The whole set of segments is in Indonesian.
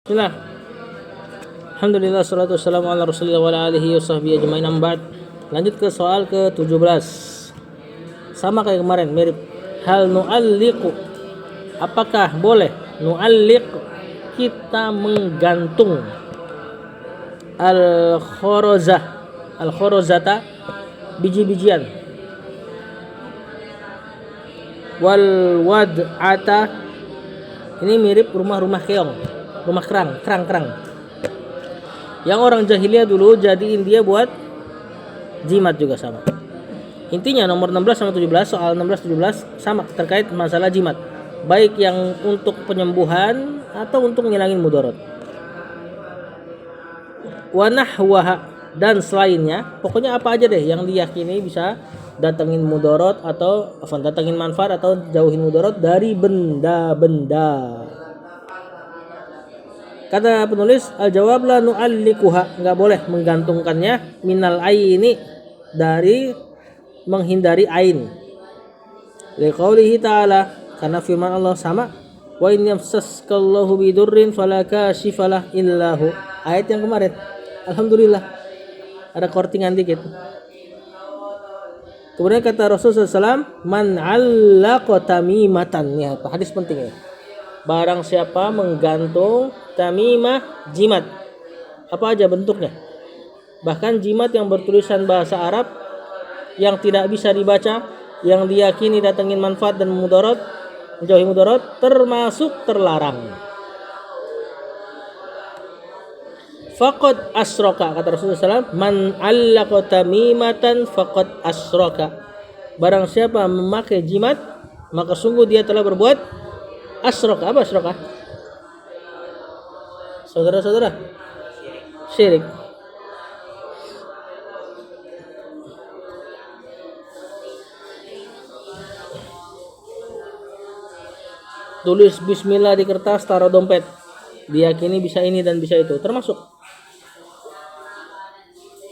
Bismillah. Alhamdulillah salatu wassalamu ala Rasulillah wa ala alihi wa sahbihi ajmain amba'd. Lanjut ke soal ke-17. Sama kayak kemarin, mirip. Hal nu'alliqu, apakah boleh nu'alliq, kita menggantung al-khorozata, biji-bijian, wal wad'ata, ini mirip rumah-rumah keong, rumah kerang. Yang orang jahiliyah dulu jadiin dia buat jimat juga sama. Intinya nomor 16 sama 17, soal 16 17 sama terkait masalah jimat. Baik yang untuk penyembuhan atau untuk ngilangin mudarat. Wa nahwaha, dan selainnya, pokoknya apa aja deh yang diyakini bisa datengin mudarat atau datengin manfaat atau jauhin mudarat dari benda-benda. Kata penulis, al-jawab la nu'allikuha, enggak boleh menggantungkannya, minal aini, dari menghindari ain. Liqaulihi ta'ala, karena firman Allah sama, wa in yamsaskallahu bidurrin fala kashifalah illahu. Ayat yang kemarin. Alhamdulillah. Ada kortingan dikit. Kemudian kata Rasulullah SAW, man 'allaqa tamimatan. Ya, hadis penting ya. Barang siapa menggantung tamimah, jimat, apa aja bentuknya, bahkan jimat yang bertulisan bahasa Arab yang tidak bisa dibaca, yang diyakini datengin manfaat dan mudarat, menjauhi mudarat, termasuk terlarang. Faqad asroka, kata Rasulullah SAW, man 'allaqa tamimatan faqad asroka. Barang siapa memakai jimat, maka sungguh dia telah berbuat asroka. Apa asroka? Saudara-saudara, syirik. Tulis bismillah di kertas, taruh dompet, diyakini bisa ini dan bisa itu, termasuk.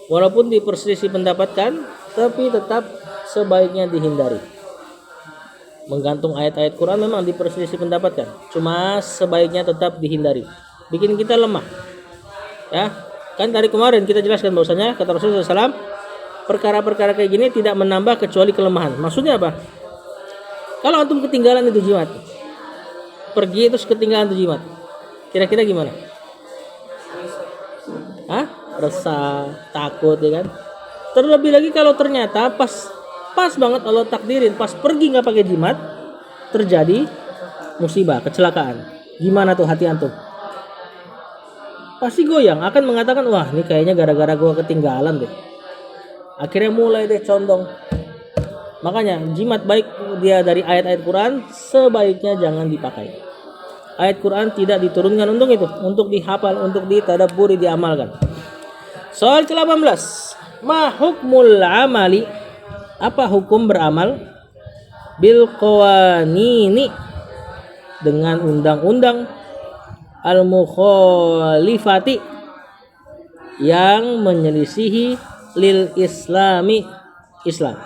Walaupun diperselisih pendapat kan, tapi tetap sebaiknya dihindari. Menggantung ayat-ayat Quran memang diperselisih pendapat kan, cuma sebaiknya tetap dihindari. Bikin kita lemah. Ya, kan dari kemarin kita jelaskan bahwasanya kata Rasulullah SAW, perkara-perkara kayak gini tidak menambah kecuali kelemahan. Maksudnya apa? Kalau antum ketinggalan itu jimat, pergi terus ketinggalan itu jimat, kira-kira gimana? Hah? Resah, takut, ya kan? Terlebih lagi kalau ternyata pas banget Allah takdirin, pas pergi nggak pakai jimat, terjadi musibah, kecelakaan. Gimana tuh hati antum? Pasti goyang, akan mengatakan, wah ini kayaknya gara-gara gua ketinggalan deh. Akhirnya mulai deh condong. Makanya jimat baik dia dari ayat-ayat Quran, sebaiknya jangan dipakai. Ayat Quran tidak diturunkan untuk itu, untuk dihafal, untuk ditadabburi, diamalkan. Soal ke-18, ma hukmul amali, apa hukum beramal bil qawanini, dengan undang-undang, al mukhalifati, yang menyelisihi lil islami, Islam.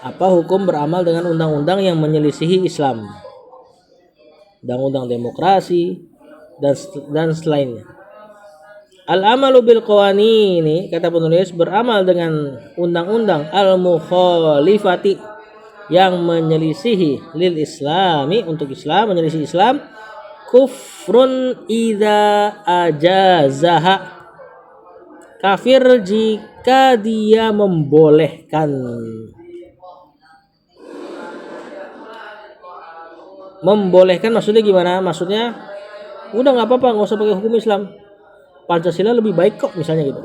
Apa hukum beramal dengan undang-undang yang menyelisihi Islam? Undang-undang demokrasi dan selainnya. Al-amalu bil qawanini, kata penulis, beramal dengan undang-undang al-mukhalifati, yang menyelisihi lil islami, untuk Islam, menyelisih Islam, kufrun idza ajazaha, kafir jika dia membolehkan. Membolehkan maksudnya gimana? Maksudnya udah nggak apa-apa, nggak usah pakai hukum Islam, Pancasila lebih baik kok, misalnya gitu.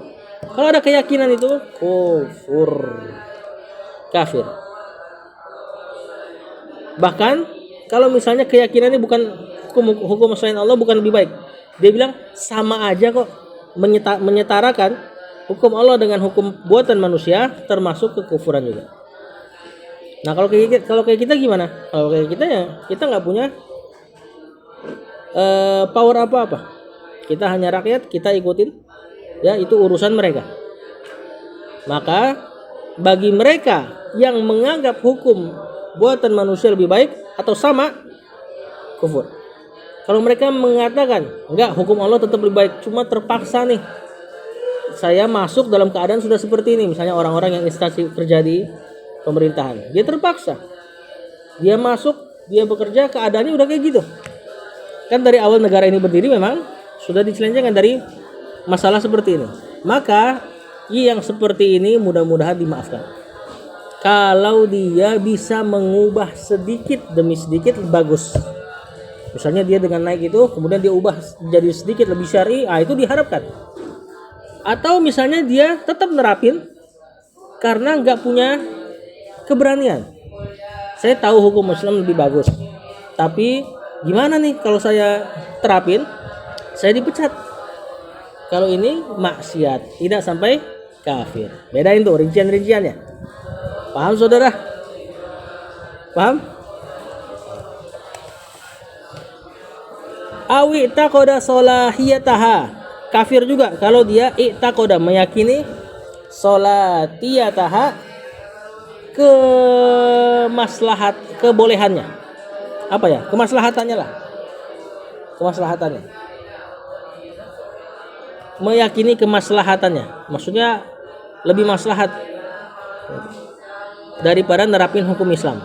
Kalau ada keyakinan itu kufur, kafir. Bahkan kalau misalnya keyakinannya bukan hukum selain Allah, bukan lebih baik, dia bilang sama aja kok, menyetarakan hukum Allah dengan hukum buatan manusia, termasuk kekufuran juga. Nah kalau kayak kita gimana? Kalau kayak kita ya kita nggak punya power apa-apa. Kita hanya rakyat, kita ikutin, ya itu urusan mereka. Maka bagi mereka yang menganggap hukum buatan manusia lebih baik atau sama, kufur. Kalau mereka mengatakan enggak, hukum Allah tetap lebih baik, cuma terpaksa nih saya masuk dalam keadaan sudah seperti ini. Misalnya orang-orang yang instansi kerja di pemerintahan, dia terpaksa, dia masuk, dia bekerja, keadaannya udah kayak gitu. Kan dari awal negara ini berdiri memang sudah dicelencengkan dari masalah seperti ini. Maka yang seperti ini mudah-mudahan dimaafkan. Kalau dia bisa mengubah sedikit demi sedikit, bagus. Misalnya dia dengan naik itu kemudian dia ubah jadi sedikit lebih syar'i, itu diharapkan. Atau misalnya dia tetap nerapin karena nggak punya keberanian. Saya tahu hukum Islam lebih bagus, tapi gimana nih kalau saya terapin, saya dipecat. Kalau ini maksiat, tidak sampai kafir. Bedain tuh rincian-rinciannya. Paham saudara? Paham? Awi taqoda solahiyataha. Kafir juga kalau dia i'taqoda, meyakini solatiyataha, kemaslahat, kebolehannya. Apa ya? Kemaslahatannya lah. Kemaslahatannya. Meyakini kemaslahatannya. Maksudnya lebih maslahat daripada nerapin hukum Islam.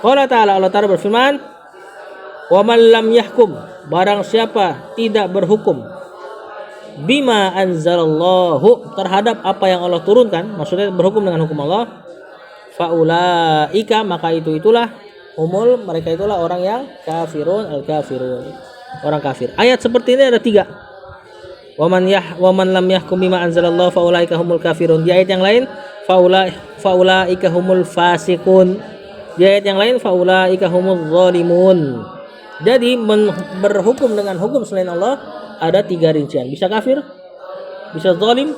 Allah Ta'ala berfirman, "Wa man lam yahkum," barang siapa tidak berhukum, "bima anzalallahu," terhadap apa yang Allah turunkan, maksudnya berhukum dengan hukum Allah, "faulaika," maka itulah humul, mereka itulah orang yang kafirun, al-kafirun, orang kafir. Ayat seperti ini ada 3. Wa man lam yahkum bima anzalallahu faulaika humul kafirun. Di ayat yang lain faulaika humul fasiqun. Di ayat yang lain faulaika humuz zalimun. Jadi berhukum dengan hukum selain Allah ada 3 rincian. Bisa kafir, bisa zalim,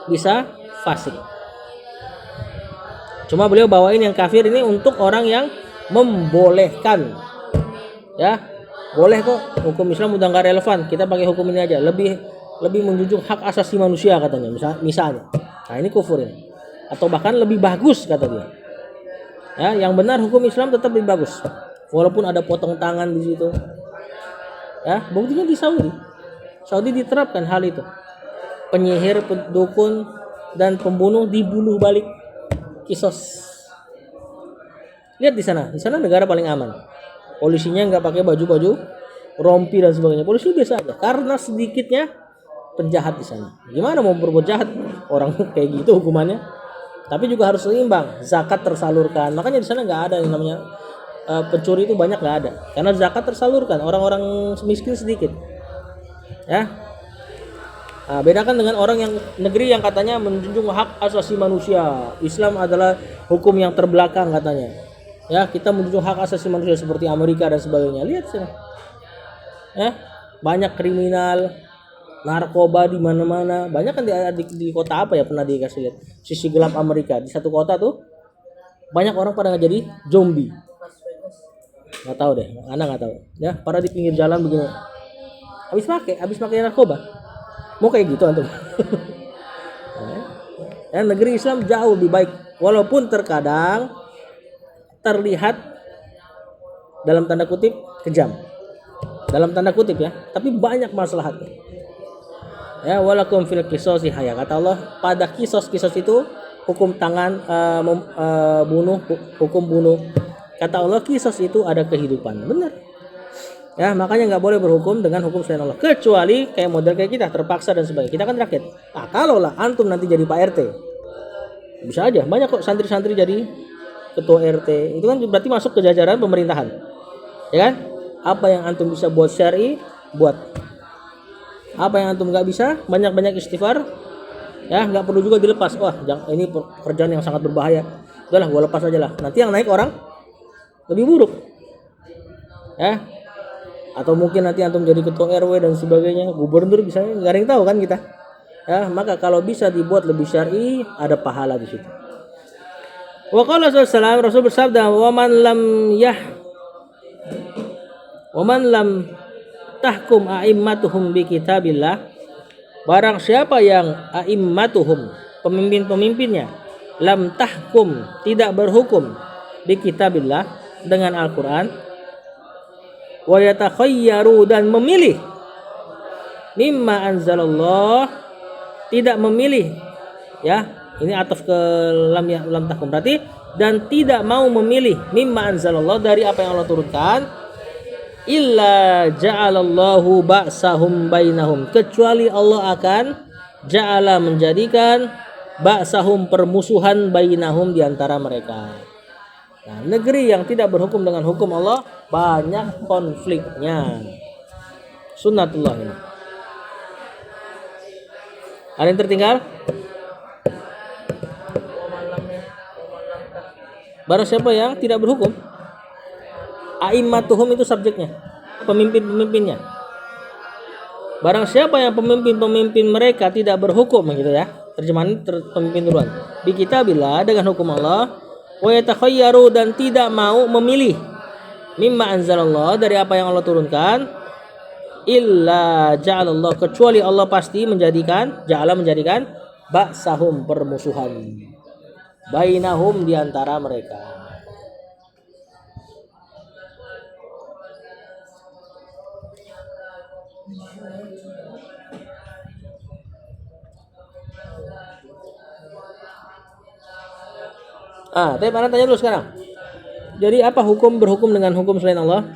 bisa fasik. Cuma beliau bawain yang kafir ini untuk orang yang membolehkan. Ya, boleh kok, hukum Islam udah nggak relevan, kita pakai hukum ini aja. Lebih menjunjung hak asasi manusia katanya. Misalnya. Nah, ini kufur ini. Atau bahkan lebih bagus kata dia. Ya, yang benar hukum Islam tetap lebih bagus, walaupun ada potong tangan di situ. Ya, buktinya di Saudi diterapkan hal itu. Penyihir, pendukun, dan pembunuh dibunuh balik, kisos. Lihat di sana negara paling aman. Polisinya nggak pakai baju rompi dan sebagainya. Polisi biasa aja, karena sedikitnya penjahat di sana. Gimana mau berbuat jahat orang kayak gitu hukumannya? Tapi juga harus seimbang, zakat tersalurkan. Makanya di sana nggak ada yang namanya pencuri itu banyak, nggak ada, karena zakat tersalurkan, orang-orang miskin sedikit. Ya, nah, bedakan dengan orang yang negeri yang katanya menjunjung hak asasi manusia. Islam adalah hukum yang terbelakang katanya. Ya, kita menjunjung hak asasi manusia seperti Amerika dan sebagainya. Lihat sini. Ya, banyak kriminal, narkoba di mana-mana. Banyak kan di kota apa ya, pernah dikasih lihat sisi gelap Amerika. Di satu kota tuh banyak orang pada jadi zombie. Nggak tahu deh, anak nggak tahu. Ya, pada di pinggir jalan begini. Habis pakai narkoba. Mau kayak gitu antum? Ya, negeri Islam jauh lebih baik, walaupun terkadang terlihat dalam tanda kutip kejam. Dalam tanda kutip ya, tapi banyak maslahatnya. Ya, walakum fil qisasi haya, kata Allah, pada kisos itu hukum tangan, hukum bunuh. Kata Allah, kisos itu ada kehidupan. Benar. Ya, makanya nggak boleh berhukum dengan hukum selain Allah, kecuali kayak model kayak kita terpaksa dan sebagainya. Kita kan rakyat. Nah, kalau lah antum nanti jadi Pak RT, bisa aja. Banyak kok santri-santri jadi ketua RT. Itu kan berarti masuk ke jajaran pemerintahan. Ya kan? Apa yang antum bisa buat syar'i, buat. Apa yang antum nggak bisa, banyak-banyak istighfar. Ya, nggak perlu juga dilepas. Wah, ini pekerjaan yang sangat berbahaya. Udahlah, gua lepas aja lah. Nanti yang naik orang lebih buruk. Ya. Atau mungkin nanti antum jadi ketua RW dan sebagainya, gubernur, bisa, nggak ada yang tahu kan kita. Ya, maka kalau bisa dibuat lebih syar'i, ada pahala di situ. Wa qala sallallahu Rasul bersabda, "Wa man lam tahkum a'immatuhum bi kitabillah," Barang siapa yang a'immatuhum, pemimpin-pemimpinnya, lam tahkum, tidak berhukum bi kitabillah, dengan Al-Qur'an, wa yatakhayyaru, dan memilih, mimma anzalallah, tidak memilih, ya ini ataf ke lam, ya lam tahkum, berarti dan tidak mau memilih, mimma anzalallah, dari apa yang Allah turunkan, illa ja'alallahu ba'sahum bainahum, kecuali Allah akan ja'ala, menjadikan, ba'sahum, permusuhan, bainahum, diantara mereka. Nah, negeri yang tidak berhukum dengan hukum Allah banyak konfliknya. Sunnatullah ini. Ada yang tertinggal? Barang siapa yang tidak berhukum, a'immatuhum itu subjeknya, pemimpin-pemimpinnya. Barang siapa yang pemimpin-pemimpin mereka tidak berhukum, gitu ya. Terjemahan pemimpin duluan. Bi kitabillah, dengan hukum Allah, wa yatakhayyaru, dan tidak mau memilih, mimma anzalallah, dari apa yang Allah turunkan, illa ja'alallah, kecuali Allah pasti menjadikan, ja'ala, menjadikan, ba'sahum, permusuhan, bainahum, diantara mereka. Tapi mana tanya dulu sekarang. Jadi apa hukum berhukum dengan hukum selain Allah?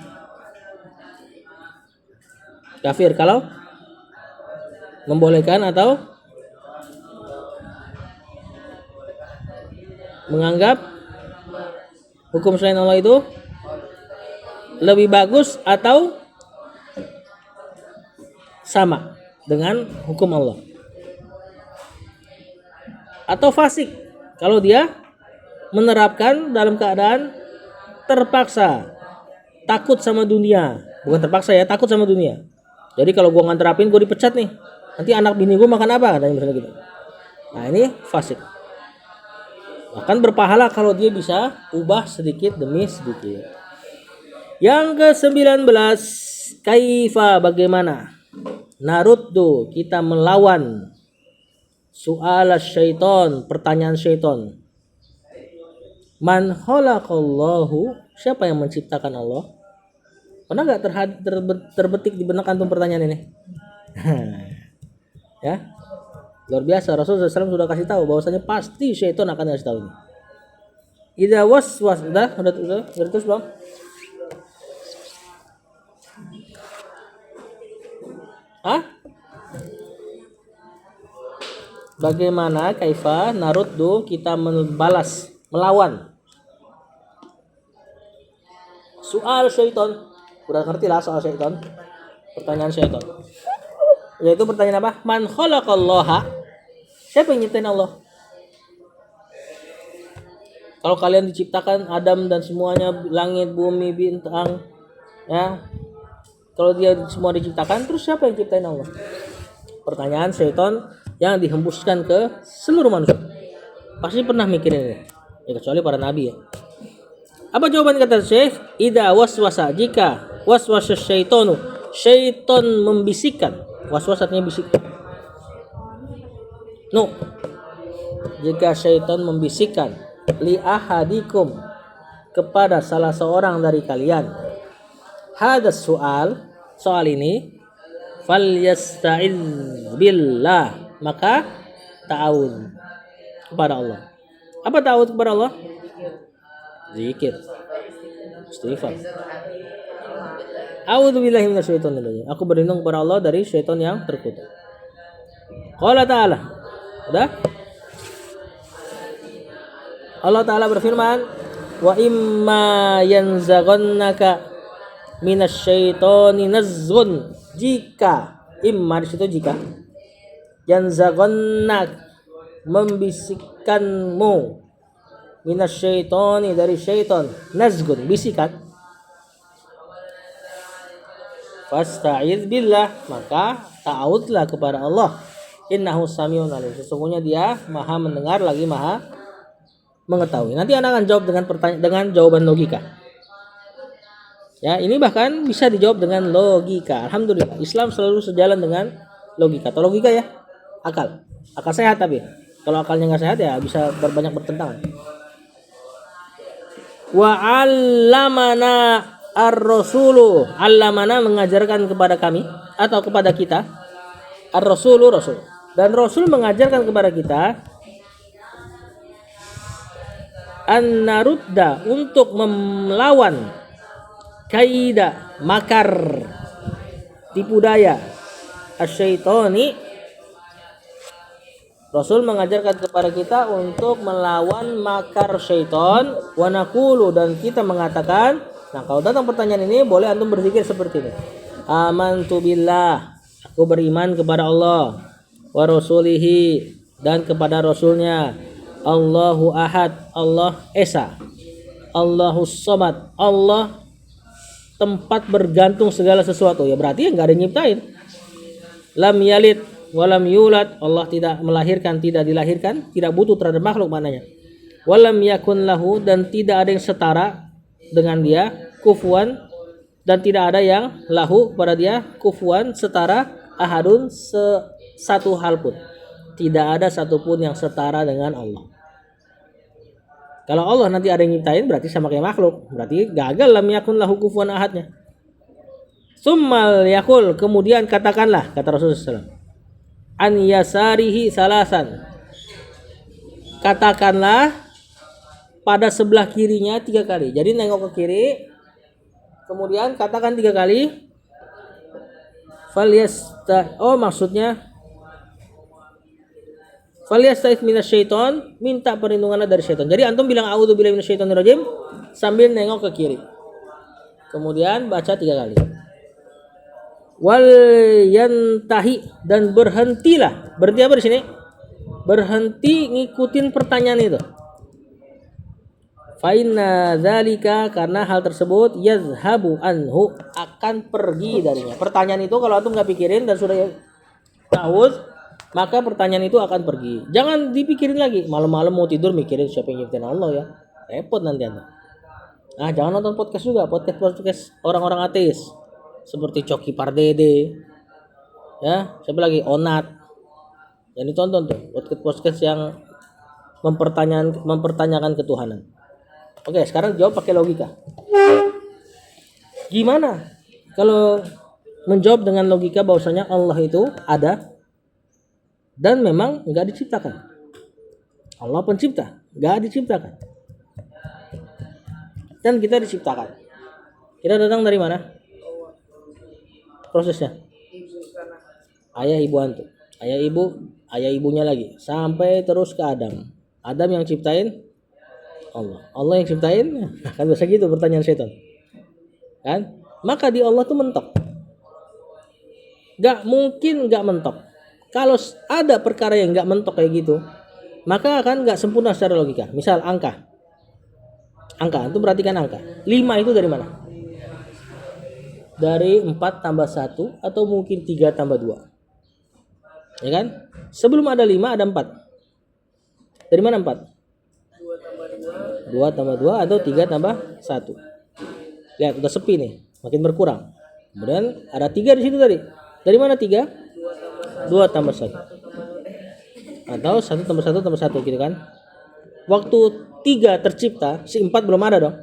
Kafir kalau membolehkan atau menganggap hukum selain Allah itu lebih bagus atau sama dengan hukum Allah, atau fasik kalau dia menerapkan dalam keadaan terpaksa, takut sama dunia, bukan terpaksa ya, takut sama dunia. Jadi kalau gua nggak terapin, gua dipecat nih, nanti anak bini gua makan apa, katanya misalnya gitu. Nah ini fasik. Akan berpahala kalau dia bisa ubah sedikit demi sedikit. Yang ke-19, kaifa, bagaimana, naruddu, kita melawan, soal syaiton, pertanyaan syaiton. Man khalaqallahu, siapa yang menciptakan Allah? Pernah nggak terbetik di benak antum pertanyaan ini? Ya, luar biasa. Rasulullah SAW sudah kasih tahu bahwasanya pasti syaitan akan kasih tahu ini. Idza waswas, udah terus Bang. Bagaimana kaifa naruddu, kita membalas, melawan, soal syaitan. Udah ngerti lah soal syaitan, pertanyaan syaitan. Yaitu pertanyaan apa? Man khalaqallaha, siapa yang nyiptain Allah? Kalau kalian diciptakan, Adam dan semuanya, langit, bumi, bintang, ya, kalau dia semua diciptakan, terus siapa yang ciptain Allah? Pertanyaan syaitan yang dihembuskan ke seluruh manusia. Pasti pernah mikirin ini, ya, kecuali para nabi ya. Apa jawaban kata Syekh? Idza waswasa, jika waswasa syaitanu, syaitan membisikkan. Waswas artinya bisik. Jika syaitan membisikkan, li ahadikum, kepada salah seorang dari kalian, hadas soal ini, falyasta'iz billah, maka ta'awudz kepada Allah. Apa ta'awudz kepada Allah? Zikir, istighfar. A'udzubillahi minasyaitonir rajim. Aku berlindung kepada Allah dari syaitan yang terkutuk. Qala ta'ala. Udah? Allah Ta'ala berfirman, wa imma yanzaghannaka minasyaitoni nazghun, jika, imma di situ jika, yanzaghannak, membisikkanmu, minasyaitoni, dari syaitan, nazghun, bisikan, fasta'iz billah, maka ta'awudlah kepada Allah, innahu samiun alim, sesungguhnya dia maha mendengar lagi maha mengetahui. Nanti Anda akan jawab dengan jawaban logika. Ya, ini bahkan bisa dijawab dengan logika. Alhamdulillah, Islam selalu sejalan dengan logika atau logika ya, akal sehat. Tapi kalau akalnya nggak sehat ya bisa banyak bertentangan. Wa 'allamana ar-rasulu, 'allamana mengajarkan kepada kami atau kepada kita, ar-rasulu rasul, dan rasul mengajarkan kepada kita an-narudda untuk melawan kaida makar tipu daya asyaitoni. Rasul mengajarkan kepada kita untuk melawan makar syaitan. Wa naqulu, dan kita mengatakan, nah kalau datang pertanyaan ini boleh antum berzikir seperti ini. Amantu billah, aku beriman kepada Allah, wa rasulihi, dan kepada rasulnya. Allahu ahad, Allah esa. Allahus samad, Allah tempat bergantung segala sesuatu. Ya berarti enggak ada yang nyiptain. Lam yalid walam yulad, Allah tidak melahirkan, tidak dilahirkan, tidak butuh terhadap makhluk maknanya. Walam yakun lahu, dan tidak ada yang setara dengan dia, kufuan, dan tidak ada yang lahu pada dia, kufuan, setara, ahadun, satu hal pun. Tidak ada satupun yang setara dengan Allah. Kalau Allah nanti ada yang nyiptain berarti sama kayak makhluk, berarti gagal lam yakun lahu kufuwan ahadnya. Summal yakul, kemudian katakanlah, kata Rasulullah SAW, an yasarihi salasan, katakanlah pada sebelah kirinya 3 kali. Jadi nengok ke kiri, kemudian katakan 3 kali. Maksudnya falyasta'iz minasyaiton, minta perlindungan dari syaitan. Jadi antum bilang a'udzubillahi minasyaitonirrajim sambil nengok ke kiri. Kemudian baca 3 kali. Wal yantahi, dan berhentilah. Berhenti apa di sini? Berhenti ngikutin pertanyaan itu. Fa inna dzalika, karena hal tersebut yazhabu anhu, akan pergi darinya. Pertanyaan itu kalau antum enggak pikirin dan sudah tahu, maka pertanyaan itu akan pergi. Jangan dipikirin lagi. Malam-malam mau tidur mikirin siapa yang nyiptain Allah ya. Repot nanti anda. Nah, jangan nonton podcast juga. Podcast orang-orang ateis. Seperti Coki Pardede. Ya, siapa lagi? Onat. Yang ditonton tuh. Podcast yang mempertanyakan ketuhanan. Oke, sekarang jawab pakai logika. Gimana kalau menjawab dengan logika bahwasanya Allah itu ada dan memang enggak diciptakan? Allah pencipta, enggak diciptakan. Dan kita diciptakan. Kita datang dari mana? Prosesnya. Ayah ibu antum. Ayah ibunya lagi. Sampai terus ke Adam. Adam yang ciptain Allah. Allah yang ciptain. Kan biasa gitu pertanyaan setan. Kan? Maka di Allah tuh mentok. Gak mungkin gak mentok. Kalau ada perkara yang gak mentok kayak gitu, maka akan gak sempurna secara logika. Misal angka, itu perhatikan angka. 5 itu dari mana? Dari 4 tambah 1 atau mungkin 3 tambah 2. Ya kan? Sebelum ada 5 ada 4. Dari mana 4? 2 tambah 2 atau 3 tambah 1. Lihat udah sepi nih, makin berkurang. Kemudian ada 3 di situ tadi. Dari mana 3? 2 tambah 1. Atau 1 tambah 1 tambah 1 gitu kan. Waktu 3 tercipta, si 4 belum ada dong.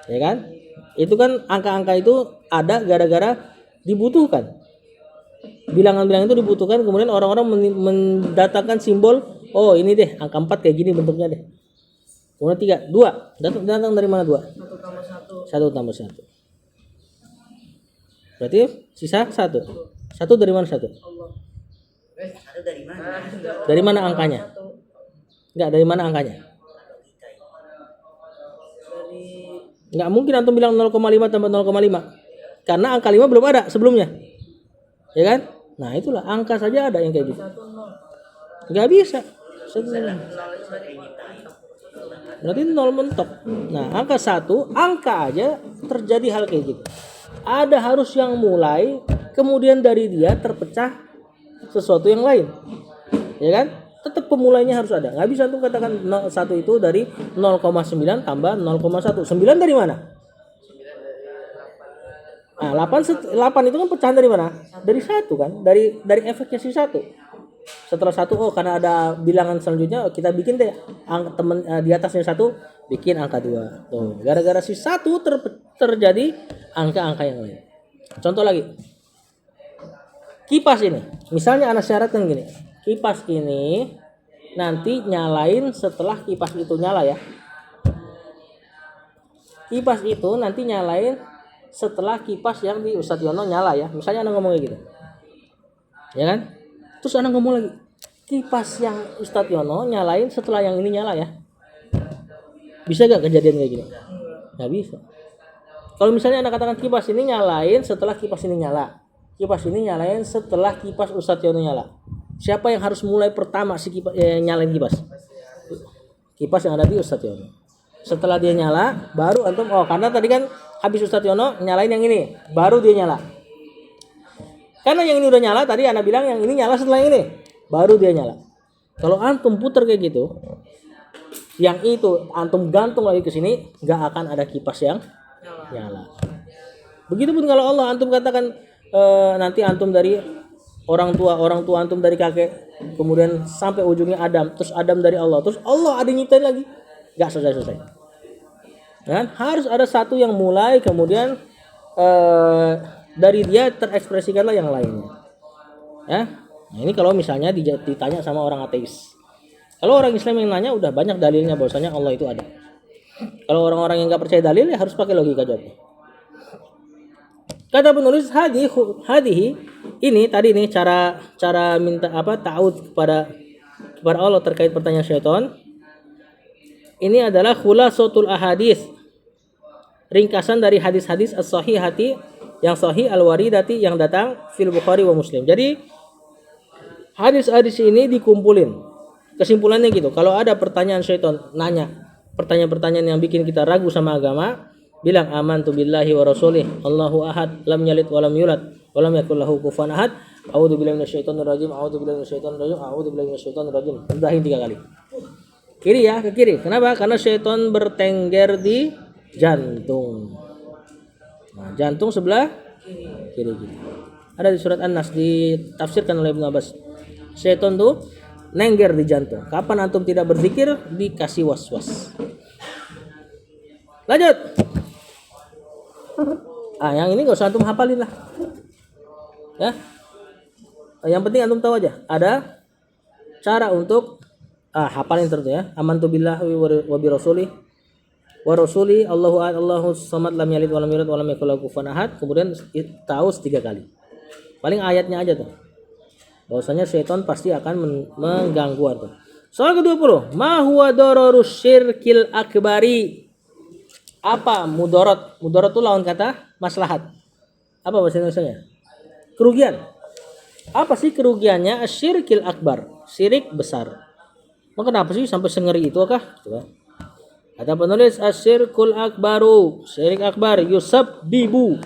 Ya kan? Itu kan angka-angka itu ada gara-gara dibutuhkan. Bilangan-bilangan itu dibutuhkan, kemudian orang-orang mendatangkan simbol, oh ini deh angka 4 kayak gini bentuknya deh. Kemudian 3, 2. Datang dari mana 2? 1 tambah 1. Berarti sisa 1. 1 dari mana 1? Dari mana angkanya? Enggak, dari mana angkanya? Enggak mungkin antum bilang 0,5 tambah 0,5. Karena angka 5 belum ada sebelumnya. Ya kan? Nah, itulah angka saja ada yang kayak gitu. Enggak bisa. Berarti 0 mentok. Nah, angka 1, angka aja terjadi hal kayak gitu. Ada harus yang mulai, kemudian dari dia terpecah sesuatu yang lain. Ya kan? Tetap pemulainya harus ada. Nggak bisa tuh katakan 1 itu dari 0,9 tambah 0,1. 9 dari mana? Nah, 8 itu kan pecahan dari mana? Dari satu kan? Dari efeknya si satu. Setelah satu, oh karena ada bilangan selanjutnya, kita bikin deh angka di atasnya satu, bikin angka 2. Tuh, gara-gara si satu terjadi angka-angka yang lain. Contoh lagi. Kipas ini. Misalnya anak syaratkan gini. Kipas ini nanti nyalain setelah kipas itu nyala ya. Kipas itu nanti nyalain setelah kipas yang di Ustadz Yono nyala ya. Misalnya anak ngomong kayak gitu. Ya kan? Terus anak ngomong lagi. Kipas yang Ustadz Yono nyalain setelah yang ini nyala ya. Bisa gak kejadian kayak gini? Gak bisa. Kalau misalnya anak katakan kipas ini nyalain setelah kipas ini nyala. Kipas ini nyalain setelah kipas Ustadz Yono nyala. Siapa yang harus mulai pertama si kipas nyalain kipas? Kipas yang ada di Ustadz Yono. Setelah dia nyala, baru antum karena tadi kan habis Ustadz Yono nyalain yang ini, baru dia nyala. Karena yang ini udah nyala, tadi anak bilang yang ini nyala setelah yang ini, baru dia nyala. Kalau antum putar kayak gitu, yang itu antum gantung lagi ke sini, nggak akan ada kipas yang nyala. Begitupun kalau Allah antum katakan nanti antum dari orang tua antum dari kakek, kemudian sampai ujungnya Adam, terus Adam dari Allah, terus Allah ada nyiptain lagi, nggak selesai. Kan? Harus ada satu yang mulai, kemudian dari dia terekspresikanlah yang lainnya. Ya, nah ini kalau misalnya ditanya sama orang ateis. Kalau orang Islam yang nanya udah banyak dalilnya bahwasanya Allah itu ada. Kalau orang-orang yang nggak percaya dalil ya harus pakai logika jawabnya. Kata penulis hadihi ini tadi nih cara minta ta'awudz kepada Allah terkait pertanyaan syaitan. Ini adalah khulasatul ahadits. Ringkasan dari hadis-hadis as-sahihati yang sahih al-waridati yang datang fil Bukhari wa Muslim. Jadi hadis-hadis ini dikumpulin. Kesimpulannya gitu. Kalau ada pertanyaan syaitan nanya pertanyaan-pertanyaan yang bikin kita ragu sama agama, bilang amantu billahi wa rasulih, Allahu ahad, lam yalid wa lam yulad, wa lam yakul lahu kufuwan ahad, a'udzu billahi minasyaitonir rajim, a'udzu billahi minasyaitonir rajim, a'udzu billahi minasyaitonir rajim. Udahin 3 kali. Kiri ya, ke kiri. Kenapa? Karena syaitan bertengger di jantung. Nah, jantung sebelah kiri. Ada di surat An-Nas ditafsirkan oleh Ibnu Abbas. Syaitan tuh nengger di jantung. Kapan antum tidak berzikir, dikasih was-was. Lanjut. Yang ini enggak usah antum hafalin lah. Ya. Yang penting antum tahu aja. Ada cara untuk hafalin terus ya. Amantu billahi wa bi rasulih wa rasuli Allahu samad lam yalid wa lam yulad wa lam yakul lahu kufuwan ahad. Kemudian tahu 3 kali. Paling ayatnya aja tuh. Bahwasanya syaitan pasti akan mengganggu antum. Soal ke-20, ma huwa dararus syirkil akbari? Apa mudarat? Mudarat itu lawan kata maslahat. Apa bahasa Indonesianya? Kerugian. Apa sih kerugiannya asyirkil akbar? Syirik besar. Maka kenapa sih sampai sengeri itu kah? Coba. Kata penulis asyirkul akbaru, syirik akbar yusabbibu,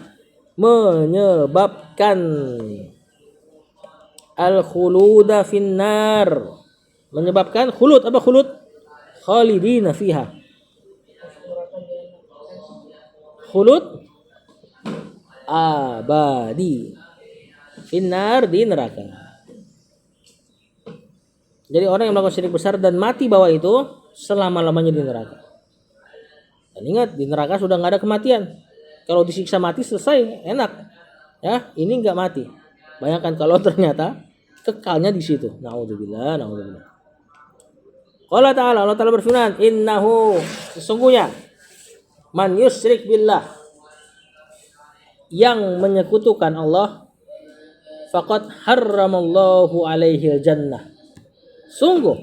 menyebabkan al-khuluda finnar, menyebabkan khulud. Apa khulud? Khalidina fiha. Khulud abadi finnar, di neraka. Jadi orang yang melakukan syirik besar dan mati bawah itu selama-lamanya di neraka. Dan ingat, di neraka sudah nggak ada kematian. Kalau disiksa mati selesai, enak. Ya, ini nggak mati. Bayangkan kalau ternyata kekalnya di situ. Naudzubillah. Allah Ta'ala berfirman, innahu, sesungguhnya man yusyrik billah, yang menyekutukan Allah, faqad harramallahu alaihi jannah. Sungguh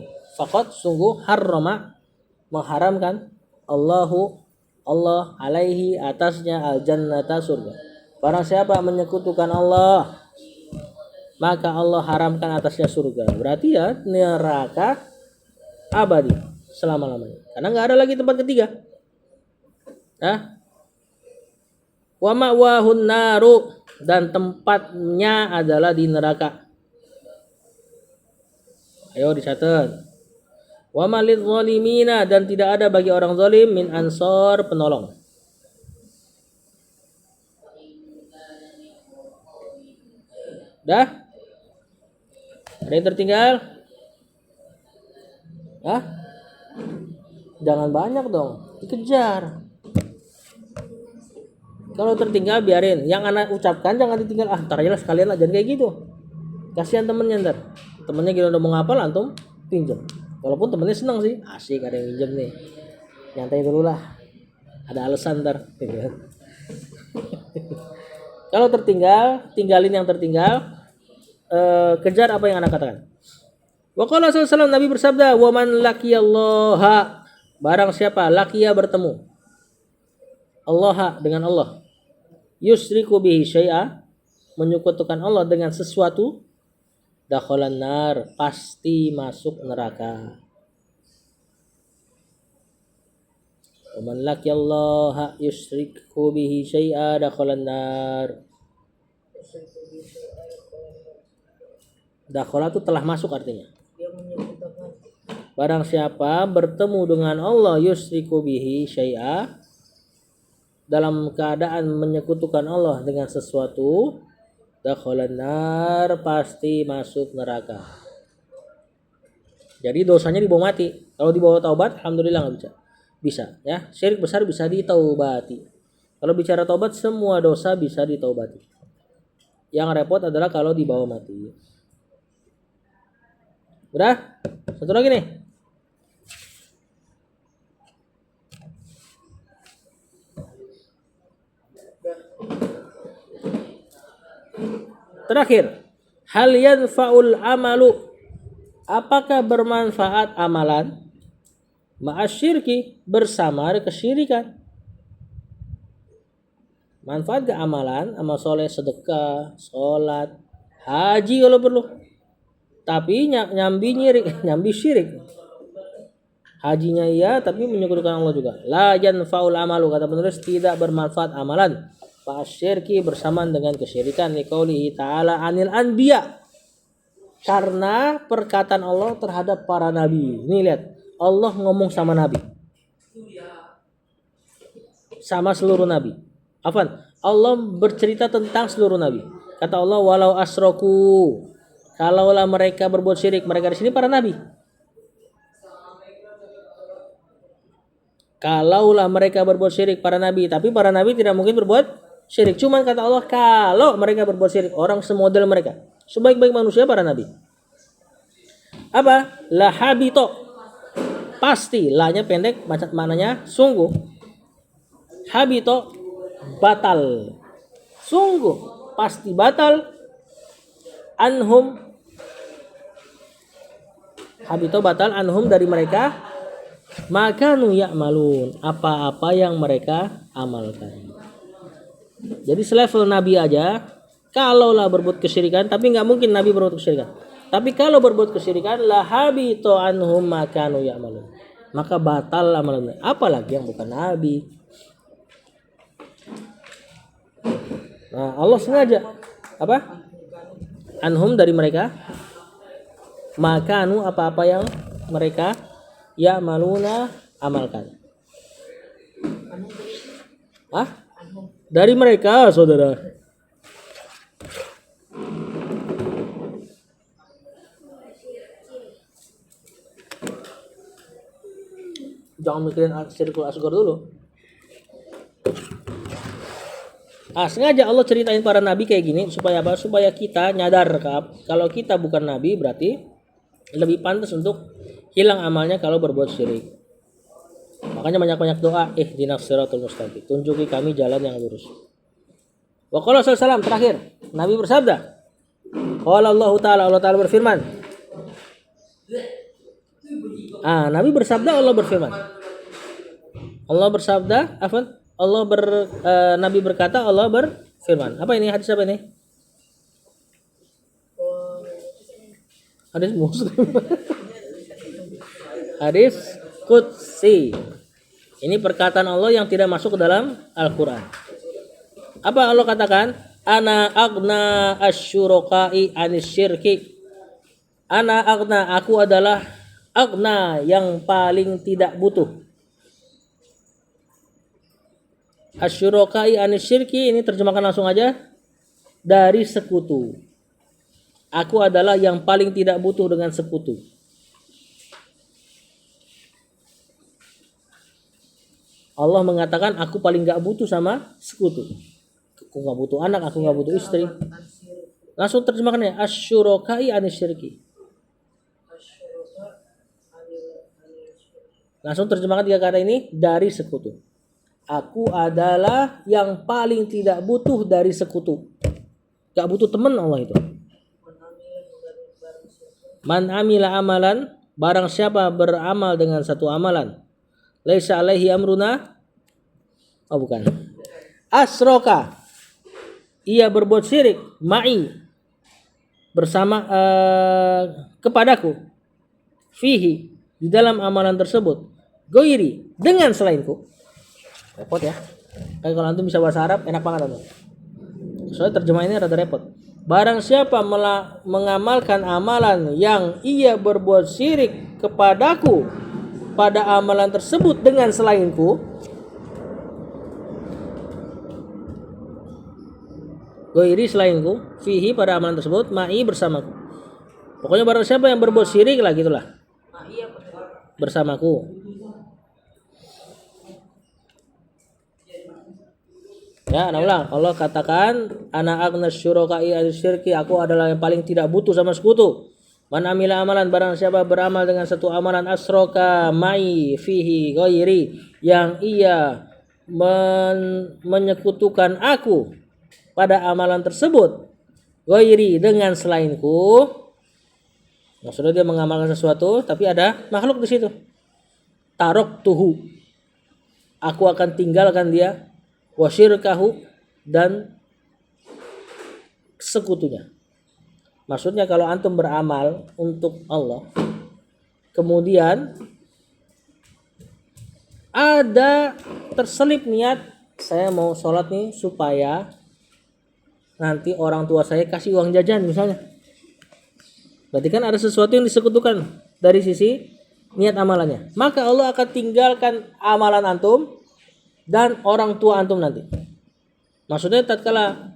harrama, mengharamkan Allah alaihi, atasnya al-jannata, surga. Barang siapa menyekutukan Allah, maka Allah haramkan atasnya surga. Berarti ya neraka abadi selama-lamanya. Karena nggak ada lagi tempat ketiga. Wa ma'wahun naru, dan tempatnya adalah di neraka. Ayo dicatat. Wa malidz zalimina, dan tidak ada bagi orang zalim min ansor, penolong. Dah? Ada yang tertinggal? Hah? Jangan banyak dong, dikejar. Kalau tertinggal biarin, yang anak ucapkan jangan ditinggal. Ntar aja lah sekalian lah, jangan kayak gitu. Kasihan temennya ntar. Temennya gila udah mau ngapal, antum pinjam. Walaupun temennya senang sih, asik ada yang pinjam nih. Nyantai dulu lah. Ada alasan ntar. Kalau tertinggal, tinggalin yang tertinggal. Kejar apa yang anak katakan. Wa qala sallallahu alaihi wasallam, Nabi bersabda, "Wa man laqiyallaha", barang siapa laqiya bertemu Allah dengan Allah, yusriku bihi syai'a, menyekutukan Allah dengan sesuatu, dakhalan nar, pasti masuk neraka. Wa man laqiyallaha yusriku bihi syai'a dakhalan nar. Dakhala itu telah masuk artinya. Barang siapa bertemu dengan Allah yusriku bihi syai'a, dalam keadaan menyekutukan Allah dengan sesuatu, dakhalan nar, pasti masuk neraka. Jadi dosanya dibawa mati. Kalau dibawa taubat, alhamdulillah nggak bisa. Bisa ya. Syirik besar bisa ditaubati. Kalau bicara taubat, semua dosa bisa ditaubati. Yang repot adalah kalau dibawa mati. Udah? Satu lagi nih. Terakhir, hal yanfa'ul amalu, apakah bermanfaat amalan ma'asyirki, bersama kesyirikan? Manfaat ke amalan, amal soleh, sedekah, sholat, haji kalau perlu. Tapi nyambi syirik. Hajinya iya, tapi menyekutukan Allah juga. La yanfa'ul amalu, kata penulis, tidak bermanfaat amalan ma'asyirki, bersamaan dengan kesyirikan. Liqaulihi ta'ala anil anbiya, karena perkataan Allah terhadap para nabi. Ini lihat, Allah ngomong sama nabi, sama seluruh nabi. Allah bercerita tentang seluruh nabi. Kata Allah, walau asroku, kalaulah mereka berbuat syirik. Mereka di sini para nabi. Kalaulah mereka berbuat syirik, para nabi, tapi para nabi tidak mungkin berbuat syirik. Cuman kata Allah, kalau mereka berbuat syirik, orang semodel mereka, sebaik-baik manusia para nabi. Apa? La habito, pasti, la-nya pendek, maknanya sungguh. Habito, batal, sungguh pasti batal. Anhum, habito batal, anhum dari mereka, makanu ya'malun, apa-apa yang mereka amalkan. Jadi selevel nabi aja, kalaulah berbuat kesyirikan, tapi nggak mungkin nabi berbuat kesyirikan. Tapi kalau berbuat kesyirikan, la habito anhum makanu ya'malun, maka batal amalan. Apalagi yang bukan nabi. Nah, Allah sengaja apa? Anhum dari mereka, makanu apa-apa yang mereka ya'maluna amalkan. Dari mereka, saudara. Jangan mikirin syirkul asghar dulu. Sengaja Allah ceritain para nabi kayak gini supaya apa? Supaya kita nyadar kalau kita bukan nabi, berarti lebih pantas untuk hilang amalnya kalau berbuat syirik. Makanya banyak-banyak doa, ihdinas siratal mustaqim, tunjuki kami jalan yang lurus. Wa qala sallallahu terakhir, Nabi bersabda, qala Allah Ta'ala berfirman. Nabi bersabda, Allah berfirman. Allah bersabda, Nabi berkata, Allah berfirman. Apa ini? Hadis apa ini? Hadis Muslim. Hadis Qudsi. Ini perkataan Allah yang tidak masuk ke dalam Al-Quran. Apa Allah katakan? Ana agna asyuraka'i anisyirki. Ana agna, aku adalah agna, yang paling tidak butuh. Asyuraka'i anisyirki, ini terjemahkan langsung aja, dari sekutu. Aku adalah yang paling tidak butuh dengan sekutu. Allah mengatakan aku paling gak butuh sama sekutu. Aku gak butuh anak, aku gak butuh istri. Langsung terjemahkannya asyurokai anisyirki. Langsung terjemahkan 3 kata ini dari sekutu. Aku adalah yang paling tidak butuh dari sekutu. Gak butuh teman Allah itu. Man amila amalan, barang siapa beramal dengan satu amalan. Laisa alaihi amruna. Oh bukan. Asroka. Ia berbuat syirik. Ma'i. Bersama kepadaku. Fihi. Di dalam amalan tersebut. Goiri. Dengan selainku. Repot ya. Kayak kalau antum bisa bahasa Arab enak banget antum. Soalnya terjemahannya rada repot. Barang siapa mengamalkan amalan yang ia berbuat syirik kepadaku pada amalan tersebut dengan selainku, goiri selainku, fihi pada amalan tersebut, ma'i bersamaku. Pokoknya barang siapa yang berbuat syirik lah gitulah. Bersamaku. Ya, nah ulang. Allah katakan, ana agnas syuraka'i asyirki, aku adalah yang paling tidak butuh sama sekutu. Man amila amalan, barang siapa beramal dengan satu amalan asroka mai fihi ghairi, yang ia menyekutukan aku pada amalan tersebut, ghairi dengan selainku. Maksudnya dia mengamalkan sesuatu tapi ada makhluk di situ. Tarok tuhu, aku akan tinggalkan dia, wasyirkahu, dan sekutunya. Maksudnya kalau antum beramal untuk Allah, kemudian ada terselip niat, saya mau sholat nih supaya nanti orang tua saya kasih uang jajan misalnya. Berarti kan ada sesuatu yang disekutukan dari sisi niat amalannya. Maka Allah akan tinggalkan amalan antum dan orang tua antum nanti. Maksudnya tatkala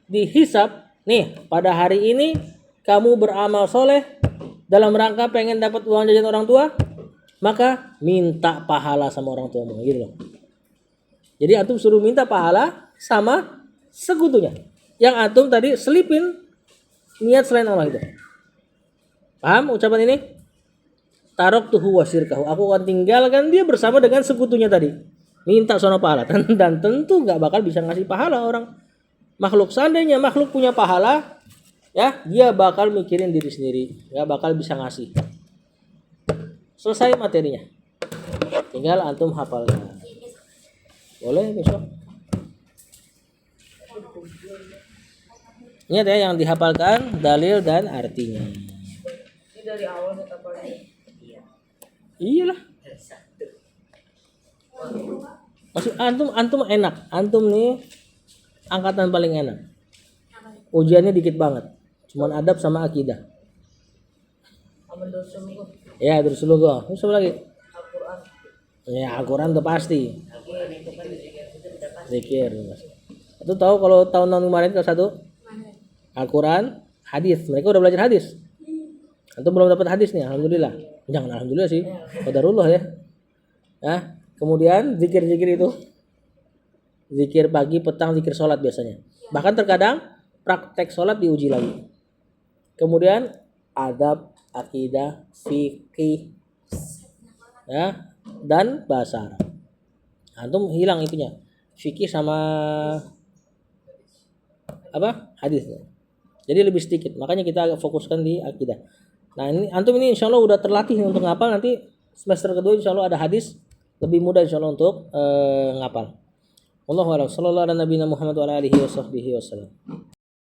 dihisab, nih pada hari ini kamu beramal soleh dalam rangka pengen dapat uang jajan orang tua, maka minta pahala sama orang tuamu gitu loh. Jadi antum suruh minta pahala sama sekutunya yang antum tadi selipin niat selain Allah itu. Paham ucapan ini? Tarok tuhu wasirkahu, aku akan tinggalkan dia bersama dengan sekutunya tadi. Minta sono pahala dan tentu gak bakal bisa ngasih pahala orang makhluk. Seandainya makhluk punya pahala, ya dia bakal mikirin diri sendiri, gak bakal bisa ngasih. Selesai materinya, tinggal antum hafalkan. Boleh besok. Ingat ya, yang dihafalkan dalil dan artinya. Ini dari awal kita hafalnya. Iyalah. Maksud antum enak. Antum nih angkatan paling enak. Ujiannya dikit banget. Cuman adab sama akidah. Aman dosa Ya, terus dulu gua. Terus apa lagi? Al-Quran. Ya, Al-Quran tuh pasti. Zikir. Itu tahu kalau tahun-tahun kemarin kelas 1? Al-Quran, hadis. Mereka udah belajar hadis. Antum belum dapat hadis nih, alhamdulillah. Jangan alhamdulillah sih. Qadarullah ya. Nah, kemudian zikir-zikir itu. Zikir pagi, petang, zikir sholat biasanya. Bahkan terkadang praktek sholat diuji lagi. Kemudian adab, akidah, fikih, ya, dan bahasa Arab. Antum hilang itunya. Fikih sama apa? Hadis. Jadi lebih sedikit. Makanya kita agak fokuskan di akidah. Nah, ini antum ini insya Allah udah terlatih untuk ngapal. Nanti semester kedua insya Allah ada hadis, lebih mudah insya Allah untuk ngapal. Wallahu a'lam. Sallallahu ala nabiyina Muhammad wa ala alihi wa sahbihi wasallam.